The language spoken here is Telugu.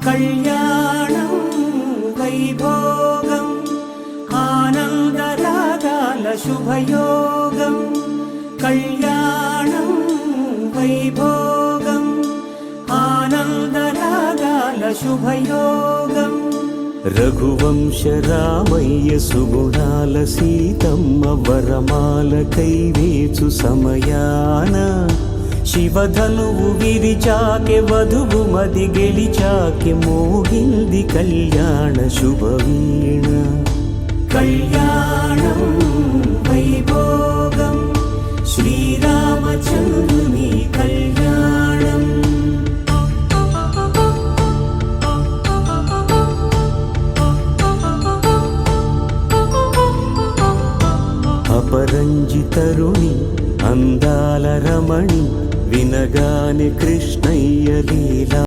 కళ్యాణం వైభోగం ఆనందరాగాల శుభయోగం కళ్యాణం వైభోగం ఆనందరాగాల శుభయోగం రఘువంశ రామయ్య సుగుణాల సీతమ్మ వరమాల కైవేచు సమయాన శివధనువు విరిచాకె వధువు మది గెలిచాకె మోగింది కళ్యాణ శుభవీణ కళ్యాణం వైభోగం శ్రీరామచంద్రుని కళ్యాణం అపరంజి తరుణి అందాల రమణి వినగానే కృష్ణయ్య లీలా